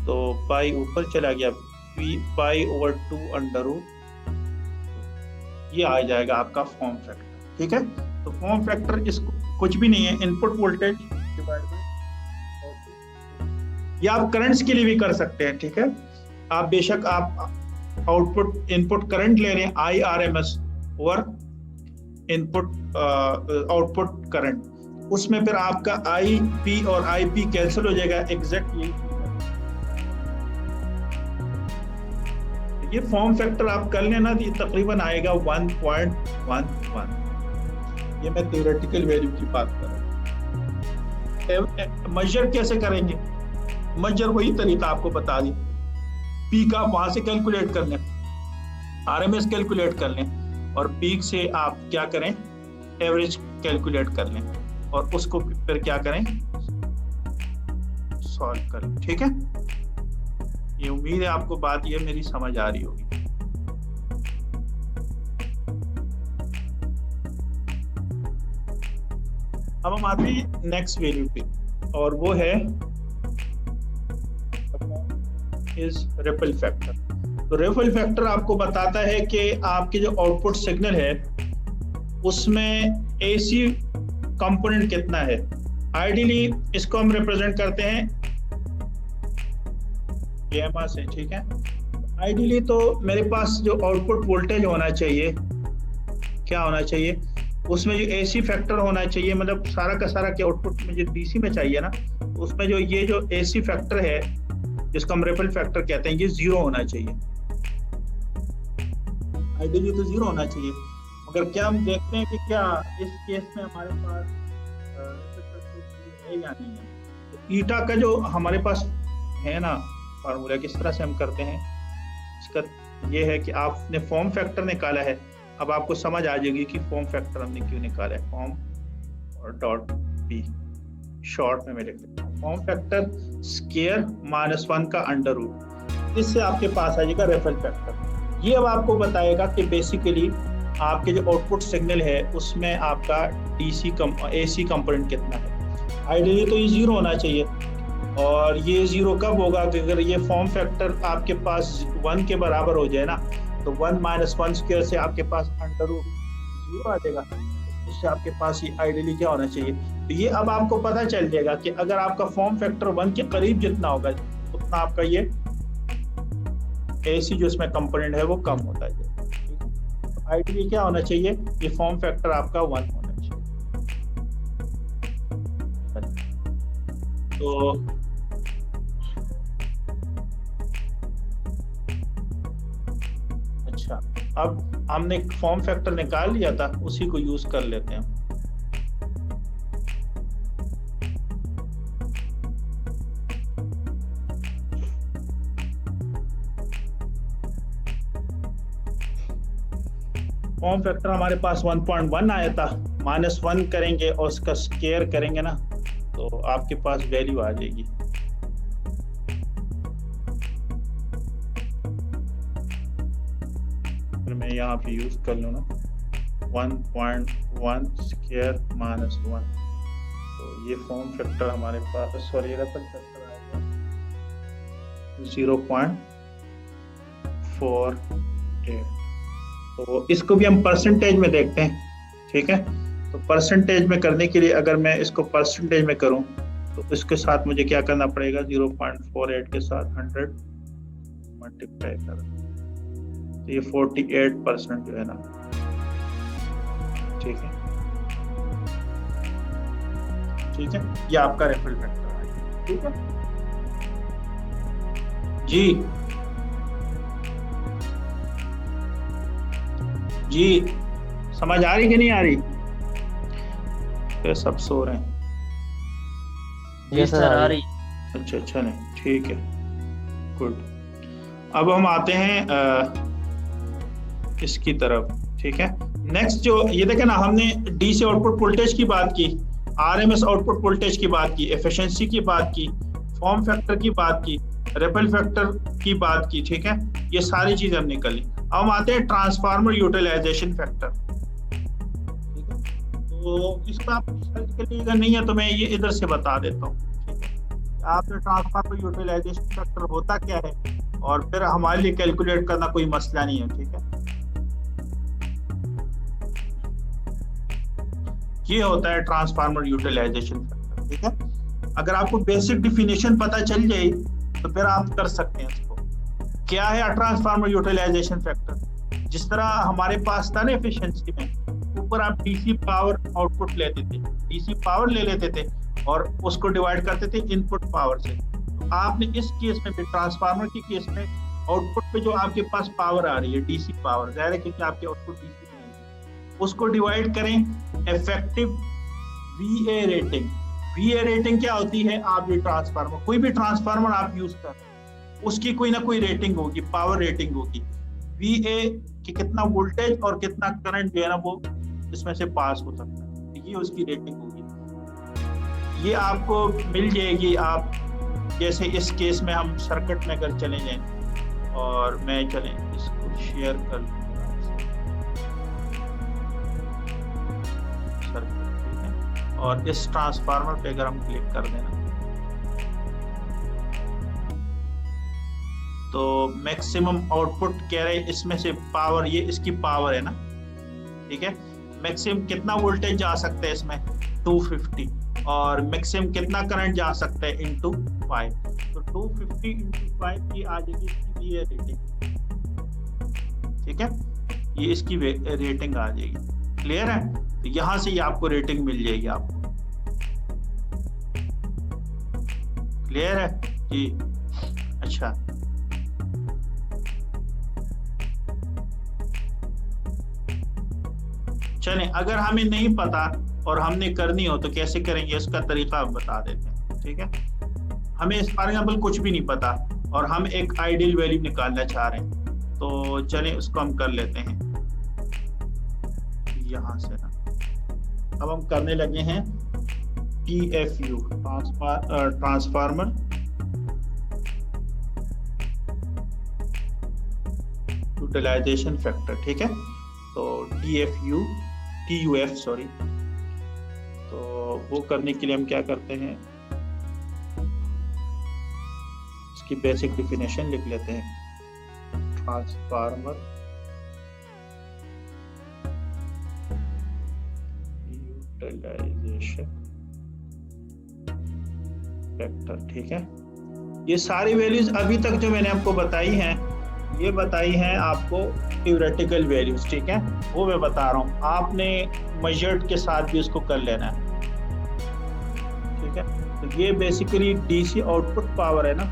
तो पाई ऊपर चला गया, पाई ओवर 2 अंडर रूट, ये आ जाएगा आपका फॉर्म फैक्टर। ठीक है, तो फॉर्म फैक्टर इसको कुछ भी नहीं है, इनपुट वोल्टेज डिवाइड बाय, या आप करंट्स के लिए भी कर सकते हैं। ठीक है, आप बेशक आप आउटपुट इनपुट करंट ले रहे हैं IRMS over input output current, उसमें फिर आपका IP और IP कैंसिल हो जाएगा, एग्जैक्ट यही ये फॉर्म फैक्टर आप कर लेना, ये तकरीबन आएगा 1.11। ये मैं थ्योरेटिकल वैल्यू की बात कर रहा हूँ। मेजर कैसे करेंगे? मेजर वही तरीका आपको बता दी, पीक आप वहां से कैलकुलेट कर लें, आरएमएस कैलकुलेट कर लें, और पीक से आप क्या करें, एवरेज कैलकुलेट कर लें, और उसको फिर क्या करें, सॉल्व कर लें। ठीक है, ये उम्मीद है आपको बात ये मेरी समझ आ रही होगी। अब हम आते हैं नेक्स्ट वैल्यू पे, और वो है इज रिपल फैक्टर। तो रिपल फैक्टर आपको बताता है कि आपके जो आउटपुट सिग्नल है उसमें एसी कंपोनेंट कितना है। आइडियली इसको हम रिप्रेजेंट करते हैं गामा से। ठीक है, आइडियली तो मेरे पास जो आउटपुट वोल्टेज होना चाहिए, क्या होना चाहिए, उसमें जो एसी फैक्टर होना चाहिए, मतलब सारा का सारा के आउटपुट मुझे डीसी में चाहिए ना, तो उसमें जो ये जो एसी फैक्टर है जिसको हम रिपल फैक्टर कहते हैं, ये 0 होना चाहिए। आइडियली तो 0 होना चाहिए, मगर क्या हम देखते हैं कि क्या इस केस में हमारे पास है या नहीं है। तो ईटा का जो हमारे पास है ना फार्मूला, किस तरह से हम करते हैं, इसका ये है कि आपने फॉर्म फैक्टर निकाला है, अब आपको समझ आ जाएगी कि फॉर्म फैक्टर हमने क्यों निकाला है। फॉर्म और डॉट पी शॉर्ट में मैं लिख देता हूँ, फॉर्म फैक्टर स्क्वायर -1 का अंडर रूट, इससे आपके पास आ जाएगा रिपल फैक्टर। ये अब आपको बताएगा कि बेसिकली आपके जो आउटपुट सिग्नल है उसमें आपका एसी कंपोनेंट कितना है। आइडियली तो ये 0 होना चाहिए, और ये 0 कब होगा कि अगर ये फॉर्म फैक्टर आपके पास 1 के बराबर हो जाए ना, तो 1 - 1 स्क्वायर से आपके पास अंडर रूट 0 आ जाएगा, उससे आपके पास ये आइडियली क्या होना चाहिए। तो ये अब आपको पता चल जाएगा कि अगर आपका फॉर्म फैक्टर 1 के करीब जितना होगा उतना आपका ये एसी जो इसमें कंपोनेंट है वो कम होता है। तो आइडियली क्या होना चाहिए, ये फॉर्म फैक्टर आपका 1 होना चाहिए। तो अच्छा, अब हमने फॉर्म फैक्टर निकाल लिया था, उसी को यूज कर लेते हैं। फॉर्म फैक्टर हमारे पास 1.1 आया था, -1 करेंगे और उसका स्क्वायर करेंगे ना, तो आपके पास वैल्यू आ जाएगी। फिर मैं यहाँ पे यूज कर लूँ ना 1.1 स्क्वायर -1, तो ये फॉर्म फैक्टर हमारे पास, सॉरी रिपल फैक्टर आएगा 0.48। तो इसको भी हम परसेंटेज में देखते हैं। ठीक है, तो परसेंटेज में करने के लिए अगर मैं इसको परसेंटेज में करूं तो इसके साथ मुझे क्या करना पड़ेगा, 0.48 के साथ 100 मल्टीप्लाई कर, तो ये 48% जो है ना। ठीक है, ठीक है, ये आपका रिपल फैक्टर है। ठीक है जी, जी समझ आ रही कि नहीं आ रही? तो सब सो रहे हैं। जी सर आ रही। अच्छा अच्छा, नहीं ठीक है, गुड। अब हम आते हैं इसकी तरफ। ठीक है, नेक्स्ट जो ये देखें ना, हमने डीसी आउटपुट वोल्टेज की बात की, आरएमएस आउटपुट वोल्टेज की बात की, एफिशिएंसी की बात की, फॉर्म फैक्टर की बात की, रिपल फैक्टर की बात की। ठीक है, ये सारी चीजें हमने कर ली। अब हम आते हैं ट्रांसफार्मर यूटिलाइजेशन फैक्टर। ठीक है, तो इसको आप सर्च कर लीजिएगा, नहीं है तो मैं ये इधर से बता देता हूँ। ठीक है, आपने ट्रांसफार्मर यूटिलाइजेशन फैक्टर होता क्या है, और फिर हमारे लिए कैलकुलेट करना कोई मसला नहीं है। ठीक है, ये होता है ट्रांसफार्मर यूटिलाइजेशन फैक्टर। ठीक है, अगर आपको बेसिक डिफिनेशन पता चल जाए तो फिर आप कर सकते हैं इसको। क्या है ट्रांसफार्मर यूटिलाइजेशन फैक्टर? जिस तरह हमारे पास था ना एफिशिएंसी में, ऊपर आप डीसी पावर आउटपुट लेते थे, डीसी पावर ले लेते थे और उसको डिवाइड करते थे इनपुट पावर से। तो आपने इस केस में भी, ट्रांसफार्मर के केस में, आउटपुट पे जो आपके पास पावर आ रही है डीसी पावर, जाहिर है क्योंकि आपके आउटपुट डीसी में है, उसको डिवाइड करें इफेक्टिव वीए रेटिंग। वीए रेटिंग क्या होती है? आप ये ट्रांसफार्मर, कोई भी ट्रांसफार्मर आप यूज कर रहे हैं उसकी कोई ना कोई रेटिंग होगी, पावर रेटिंग होगी। वीए कि कितना वोल्टेज और कितना करंट जो है ना वो इसमें से पास हो सकता है, ये उसकी रेटिंग होगी। ये आपको मिल जाएगी। आप जैसे इस केस में हम सर्किट में अगर चले जाएं और मैं चलें इसको शेयर कर लूँगा सर्किट, ठीक है, और इस ट्रांसफार्मर पे अगर हम क्लिक कर देना तो मैक्सिमम आउटपुट कह रहे हैं इसमें से पावर, ये इसकी पावर है ना, ठीक है। मैक्सिमम कितना वोल्टेज जा सकता है इसमें? 250, और मैक्सिमम कितना करंट जा सकता है इनटू 5, तो 250 इंटू 5 की आ जाएगी इसकी ये रेटिंग, ठीक है, ये इसकी रेटिंग आ जाएगी। क्लियर है? तो यहां से ये आपको रेटिंग मिल जाएगी आपको। क्लियर है जी? अच्छा, चलें, अगर हमें नहीं पता और हमने करनी हो तो कैसे करेंगे, इसका तरीका हम बता देते हैं, ठीक है। हमें फॉर एग्जाम्पल कुछ भी नहीं पता और हम एक आइडियल वैल्यू निकालना चाह रहे हैं, तो चलें उसको हम कर लेते हैं यहां से ना। अब हम करने लगे हैं TFU, ट्रांसफार्मर यूटिलाइजेशन फैक्टर, ठीक है। तो TUF सॉरी, तो वो करने के लिए हम क्या करते हैं, इसकी बेसिक डेफिनेशन लिख लेते हैं। ट्रांसफार्मर यूटिलाइजेशन फैक्टर, ठीक है। ये सारी वैल्यूज अभी तक जो मैंने आपको बताई हैं, ये बताई हैं आपको थ्योरेटिकल वैल्यूज, ठीक है, वो मैं बता रहा हूँ। आपने मेजर्ड के साथ भी उसको कर लेना है, ठीक है। तो ये बेसिकली डीसी आउटपुट पावर है ना,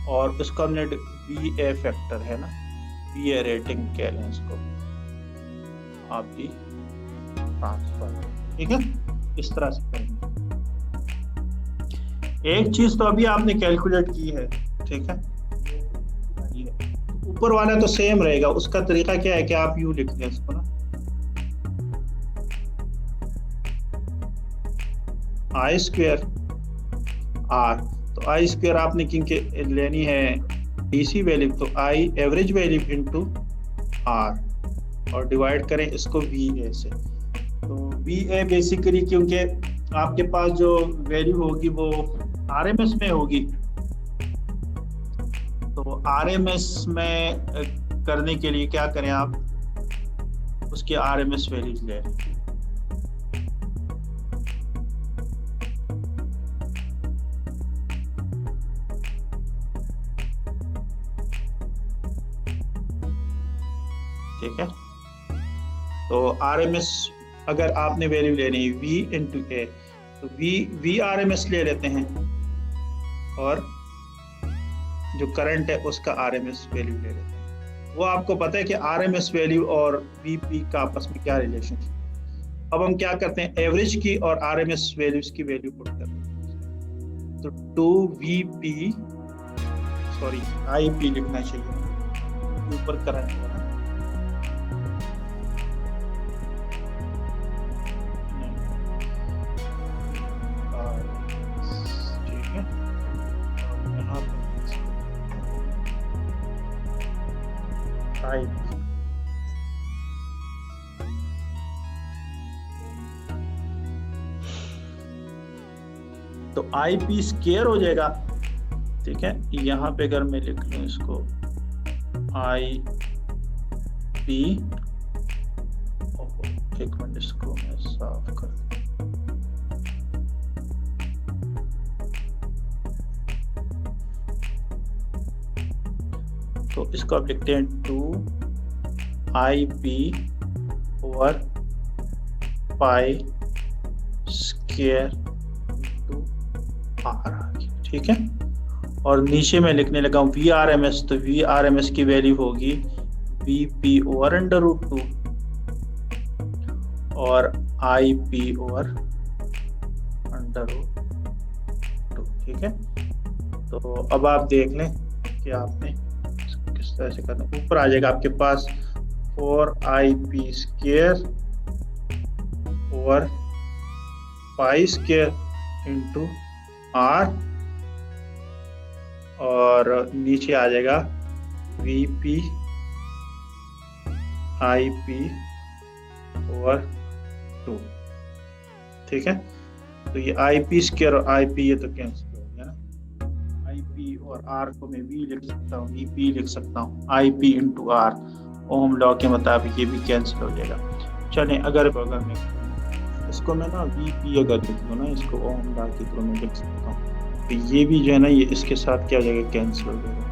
और उसका हमने VA फैक्टर है ना, VA रेटिंग कह लें इसको आपकी ट्रांसफर, ठीक है। इस तरह से करेंगे। एक चीज तो अभी आपने कैलकुलेट की है, ठीक है, ऊपर वाला तो सेम रहेगा। उसका तरीका क्या है कि आप यूं लिख लें इसको ना, I² R, तो I² आपने क्योंकि लेनी है DC वैल्यू, तो I average value into R और डिवाइड करें इसको VA से। तो VA बेसिकली क्योंकि आपके पास जो वैल्यू होगी वो RMS में होगी, तो RMS में करने के लिए क्या करें आप, उसके RMS वैल्यूज ले लें। ठीक है, तो RMS अगर आपने वैल्यू लेनी है V इंटू A, तो V RMS ले लेते हैं और जो करंट है उसका RMS वैल्यू ले लेते हैं। वो आपको पता है कि RMS वैल्यू और VP का आपस में क्या रिलेशन है। अब हम क्या करते हैं, एवरेज की और RMS वैल्यूज की वैल्यू पुट करते हैं। तो 2VP सॉरी IP लिखना चाहिए, ऊपर करंट है ना, तो IP स्क्वायर हो जाएगा, ठीक है। यहाँ पे अगर मैं लिख लूं इसको IP, एक मिनट इसको मैं साफ कर, तो इसको आप लिखते हैं 2IP over pi square R आ गया, ठीक है। और नीचे मैं लिखने लगा हूँ VRMS, तो VRMS की वैल्यू होगी VP ओवर √2 और IP ओवर √2, ठीक है। तो अब आप देख लें कि आपने किस तरह से करना। ऊपर आ जाएगा आपके पास 4IP² ओवर π² इंटू R, और नीचे आ जाएगा VP IP ओवर 2, ठीक है। तो ये IP² और IP ये तो कैंसिल हो गया ना। IP और R को मैं V लिख सकता हूँ, VP लिख सकता हूँ, IP इंटू R, ओम लॉ के मुताबिक ये भी कैंसिल हो जाएगा। चलें, अगर मैं इसको मैं ना VP अगर लिख दूँ ना, इसको ओम लॉ के थ्रू मैं लिख सकता हूँ, तो ये भी जो है ना ये इसके साथ क्या हो जाएगा, कैंसिल हो जाएगा।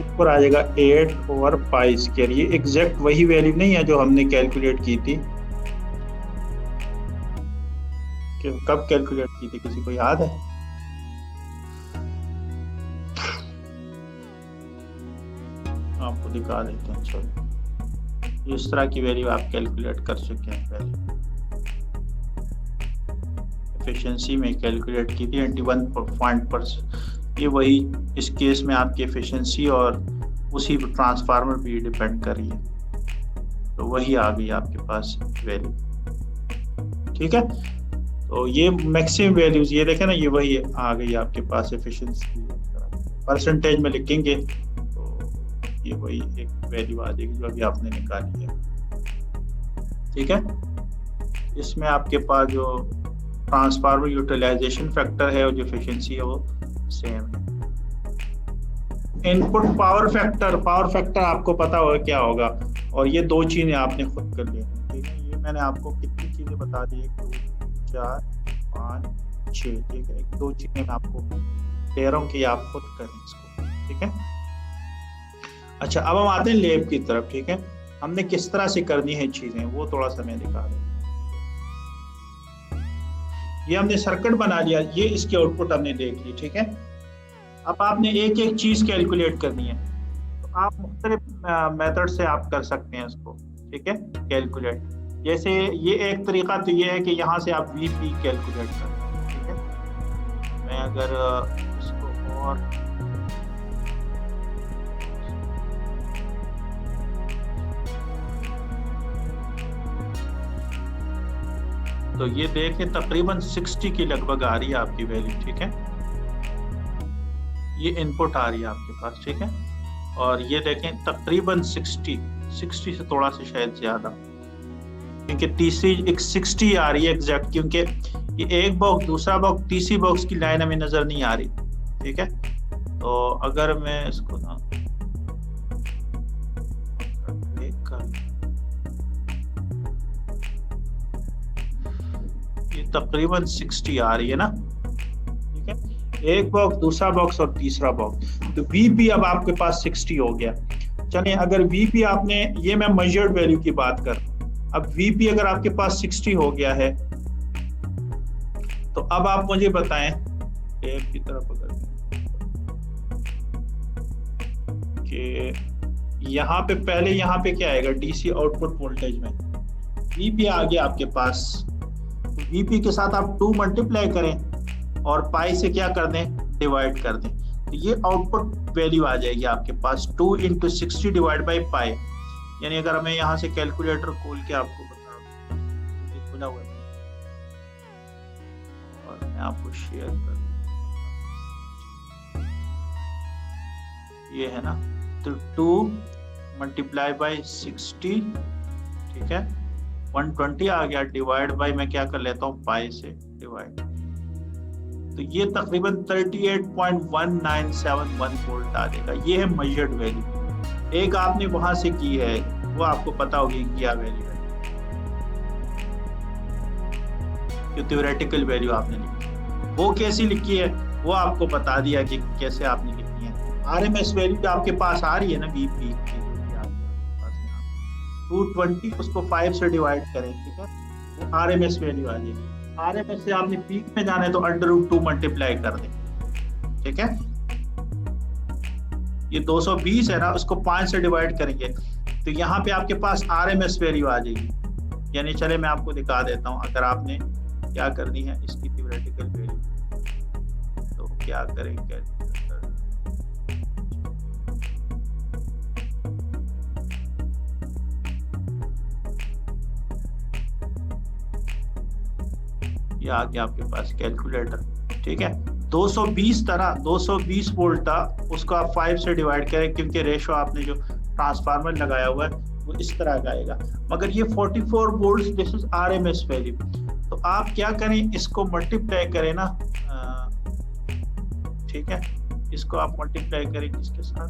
ऊपर आ जाएगा 8 ओवर π²। ये एग्जैक्ट वही वैल्यू नहीं है जो हमने कैलकुलेट की थी, कि कब कैलकुलेट की थी, किसी को याद है? आपको दिखा देते हैं। चलो, इस तरह की वैल्यू आप कैलकुलेट कर चुके हैं पहले, एफिशिएंसी में कैलकुलेट की थी 81%। ये वही इस केस में आपकी एफिशिएंसी और उसी ट्रांसफार्मर भी डिपेंड कर रही है, तो वही आ गई आपके पास वैल्यू, ठीक है। तो ये मैक्सिमम वैल्यूज ये देखें ना, ये वही आ गई आपके पास एफिशिएंसी। परसेंटेज में लिखेंगे तो ये वही एक वैल्यू आ जाएगी जो अभी आपने निकाली है, ठीक है। इसमें आपके पास जो ट्रांसफार्मर यूटिलाइजेशन फैक्टर है और जो एफिशिएंसी है वो सेम है। इनपुट पावर फैक्टर आपको पता होगा क्या होगा, और ये दो चीजें आपने खुद कर ली, ठीक है। ये मैंने आपको कितनी चीजें बता दी, 1 2 4 5 6, ठीक है। एक दो चीजें मैं आपको कह रहा हूँ कि आप खुद करें इसको, ठीक है। अच्छा, अब हम आते हैं लैब की तरफ, ठीक है। हमने किस तरह से करनी है चीजें वो थोड़ा सा मैं दिखा दूँ। ये हमने सर्किट बना लिया, ये इसकी आउटपुट हमने देख ली, ठीक है। अब आपने एक एक चीज कैलकुलेट करनी है, तो आप मुख्तलिफ मेथड से आप कर सकते हैं इसको, ठीक है, कैलकुलेट। जैसे ये एक तरीका तो ये है कि यहाँ से आप VP कैलकुलेट करें, ठीक है। मैं अगर इसको और तो ये देखें तकरीबन 60 के लगभग आ रही है आपकी वैल्यू, ठीक है। ये इनपुट आ रही है आपके पास, ठीक है। और ये देखें तकरीबन 60 से थोड़ा सा शायद ज्यादा, क्योंकि तीसरी एक 60 आ रही है एग्जैक्ट, क्योंकि ये एक बॉक्स दूसरा बॉक्स तीसरी बॉक्स की लाइन हमें नजर नहीं आ रही, ठीक है। तो अगर मैं इसको ना ये तकरीबन 60 आ रही है ना, ठीक है। एक बॉक्स दूसरा बॉक्स और तीसरा बॉक्स, तो VP अब आपके पास 60 हो गया। चलिए, अगर VP आपने, ये मैं मेजर्ड वैल्यू की बात कर, अब VP अगर आपके पास 60 हो गया है, तो अब आप मुझे बताएं टैब की तरफ अगर कि यहाँ पे पहले यहाँ पे क्या आएगा, DC आउटपुट वोल्टेज में VP आ गया आपके पास। तो VP के साथ आप 2 मल्टीप्लाई करें और पाई से क्या कर दें, डिवाइड कर दें, तो ये आउटपुट वैल्यू आ जाएगी आपके पास 2 × 60 डिवाइड बाई पाई। यानी अगर मैं यहाँ से कैलकुलेटर खोल के आपको बता दूं, खुला हुआ है और मैं आपको शेयर कर ये है ना, तो 2 मल्टीप्लाई बाई 60, ठीक है, 120 आ गया, डिवाइड बाई मैं क्या कर लेता हूँ, पाई से डिवाइड, तो ये तकरीबन 38.1971 वोल्ट आ जाएगा। ये है मेजर्ड वैल्यू। एक आपने वहां से की है, वो आपको पता होगी क्या वैल्यू है, जो थ्योरेटिकल वैल्यू आपने लिखी, वो कैसी लिखी है वो आपको बता दिया कि कैसे आपने लिखनी है। RMS वैल्यू आपके पास आ रही है ना, VP की 220, उसको 5 से डिवाइड करें, ठीक है, वो RMS वैल्यू आ जाएगी। RMS से आपने पीक में जाना है तो √2 मल्टीप्लाई कर दें, ठीक है। ये 220 है ना, उसको 5 से डिवाइड करेंगे तो यहाँ पे आपके पास RMS वैल्यू आ जाएगी। यानी चले मैं आपको दिखा देता हूँ, अगर आपने क्या करनी है इसकी थ्योरेटिकल वैल्यू, तो क्या करेंगे, ये आ गया आपके पास कैलकुलेटर, ठीक है। 220 वोल्ट था, उसको आप 5 से डिवाइड करें क्योंकि रेशो आपने जो ट्रांसफार्मर लगाया हुआ है वो इस तरह का आएगा। मगर ये 44 volt this is RMS value, तो आप क्या करें, इसको मल्टीप्लाई करें ना, ठीक है, इसको आप मल्टीप्लाई करें किसके साथ,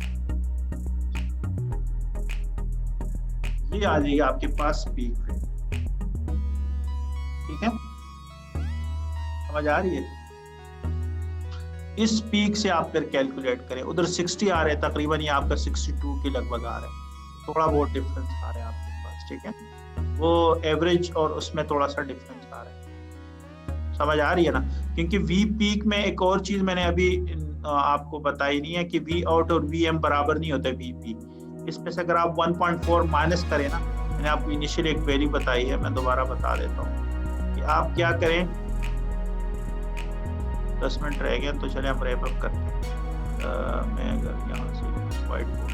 ये आ जाएगी आपके पास पीक वैल्यू, ठीक है, समझ आ रही है। इस पीक से आप फिर कैलकुलेट करें, उधर 60 आ रहे हैं तकरीबन, ये आपका 62 के लगभग आ रहा है, थोड़ा बहुत डिफरेंस आ रहा है आपके पास, ठीक है, वो एवरेज और उसमें थोड़ा सा डिफरेंस आ रहा है, समझ आ रही है ना। क्योंकि वी पीक में एक और चीज मैंने अभी आपको बताई नहीं है कि वी आउट और वी एम बराबर नहीं होते वी पीक। इसमें से अगर आप 1.4 माइनस करें ना, मैंने आपको इनिशियल एक वैल्यू बताई है, मैं दोबारा बता देता हूँ कि आप क्या करें, 10 मिनट रह गए तो चले हम रैप अप करते हैं। मैं अगर यहाँ से व्हाइट बोर्ड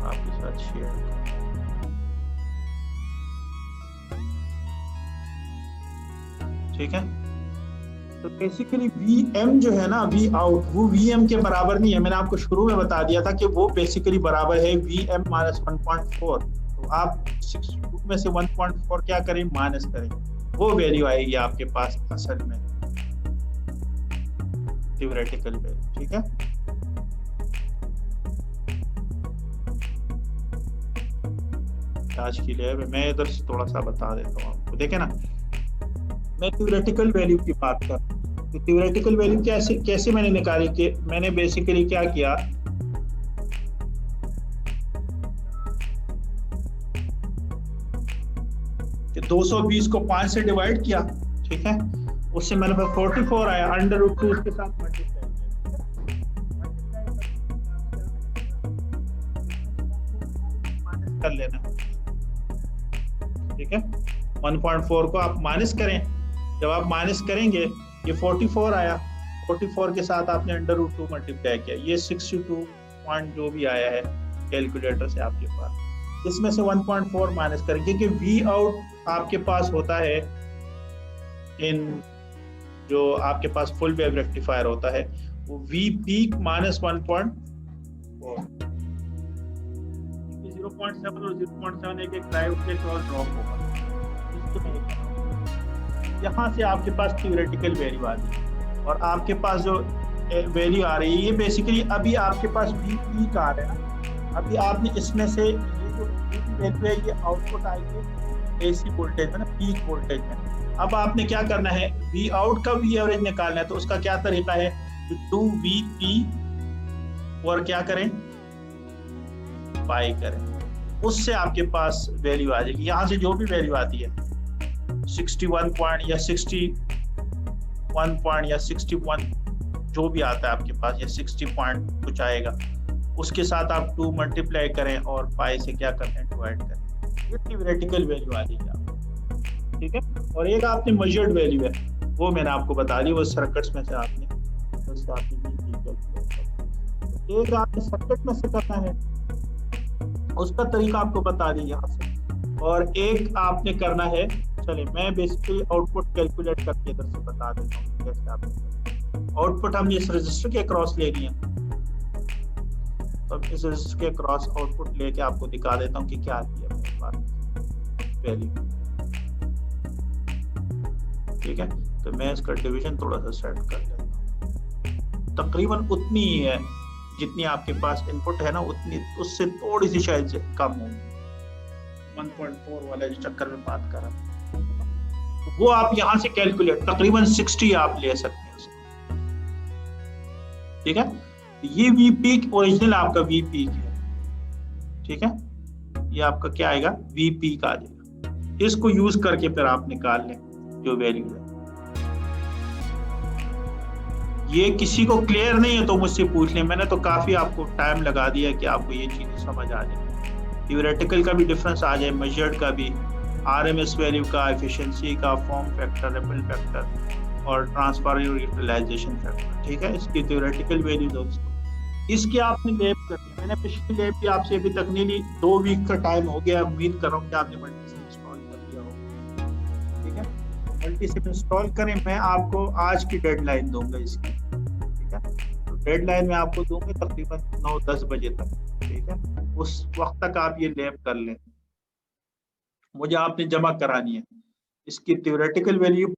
आपके साथ शेयर करूँ, ठीक है, तो बेसिकली VM जो है ना, वी आउट, वो VM के बराबर नहीं है। मैंने आपको शुरू में बता दिया था कि वो बेसिकली बराबर है VM माइनस 1.4। तो आप 62 में से 1.4 क्या करें, माइनस करें, वो वैल्यू आएगी आपके पास असल में थ्योरेटिकल वैल्यू, ठीक है। आज के लिए मैं इधर से थोड़ा सा बता देता हूँ आपको, देखे ना, मैं थ्योरेटिकल वैल्यू की बात कर, तो थ्योरेटिकल वैल्यू कैसे मैंने निकाली कि मैंने बेसिकली क्या किया, कि 220 को 5 से डिवाइड किया, ठीक है, उससे मैंने 44 आया, √2 उसके साथ मल्टीप्लाई कर लेना, ठीक है। 1.4 को आप माइनस करें, जब आप माइनस करेंगे ये 44 आया, 44 के साथ आपने √2 मल्टीप्लाई किया, ये 62 पॉइंट जो भी आया है कैलकुलेटर से आपके पास, इसमें से 1.4 माइनस करें, क्योंकि वी आउट आपके पास होता है इन जो आपके पास फुल वेव रेक्टिफायर होता है, वो वी पीक माइनस 1.4, 0.7 और 0.7 एक ड्राइव के क्रॉस ड्रॉप होगा। यहाँ से आपके पास थ्योरेटिकल वैल्यू आ रही है, और आपके पास जो वैल्यू आ रही है ये बेसिकली अभी आपके पास वी पीक आ रहा है ना, अभी आपने इसमें से ये जो वैल्यू है ये आउटपुट आएगी AC वोल्टेज में ना, पीक वोल्टेज में। अब आपने क्या करना है, वी आउट का वी एवरेज निकालना है, तो उसका क्या तरीका है, 2VP और क्या करें, पाई करें, उससे आपके पास वैल्यू आ जाएगी। यहाँ से जो भी वैल्यू आती है 61 पॉइंट या 61 पॉइंट या 61 जो भी आता है आपके पास, या 60 पॉइंट कुछ आएगा, उसके साथ आप 2 मल्टीप्लाई करें और पाई से क्या करते हैं, डिवाइड करें, ये थ्योरेटिकल वैल्यू आ जाएगी आपको, ठीक है। और एक आपने मेजर्ड वैल्यू है, वो मैंने आपको बता दी, वो सर्किट्स में से आपने एक आपने सर्किट में से करना है, उसका तरीका आपको बता दी यहाँ से, और एक आपने करना है, चलिए मैं बेसिकली आउटपुट कैलकुलेट करके इधर से बता देता हूँ कैसे आपने आउटपुट हम इस रजिस्टर के क्रॉस ले लिया, तो इस रजिस्टर के क्रॉस आउटपुट लेके आपको दिखा देता हूँ कि क्या आती है मेरे पास वैल्यू, ठीक है। तो मैं इसका डिवीजन थोड़ा सा सेट कर लेता हूँ, तकरीबन उतनी ही है जितनी आपके पास इनपुट है ना, उतनी, उससे थोड़ी सी शायद से कम होगी, 1.4 वाला जो चक्कर में बात कर रहा हूं, वो आप यहां से कैलकुलेट तकरीबन 60 आप ले सकते हैं उसको, ठीक है। ये वी पीक ओरिजिनल आपका वी पीक है, ठीक है, ये आपका क्या आएगा, वी पीक आ जाएगा, इसको यूज करके फिर आप निकाल लें जो वैल्यू है। ये किसी को क्लियर नहीं है तो मुझसे पूछ लें, मैंने तो काफी आपको टाइम लगा दिया कि आपको ये चीजें समझ आ जाए, थ्योरेटिकल का भी डिफरेंस आ जाए, मेजर्ड का भी, आरएमएस वैल्यू का, एफिशिएंसी का, फॉर्म फैक्टर, रिपल फैक्टर और ट्रांसफर यूटिलाइजेशन फैक्टर। ठीक है, इसकी थ्योरेटिकल वैल्यू दोस्तों। इसकी आपने लैब करनी है, मैंने पिछली लैब भी आपसे अभी तक नीली 2 वीक का टाइम हो गया, उम्मीद कर रहा हूँ कि आपने मल्टीसिम इंस्टॉल कर दिया होगा। ठीक है, मल्टीसिम इंस्टॉल करें, मैं आपको आज की डेडलाइन दूंगा इसकी। ठीक है, तो डेडलाइन में आपको दूंगा तकरीबन 9-10 बजे तक। ठीक है, उस वक्त तक आप ये लैब कर लें, मुझे आपने जमा करानी है। इसकी थ्योरेटिकल वैल्यू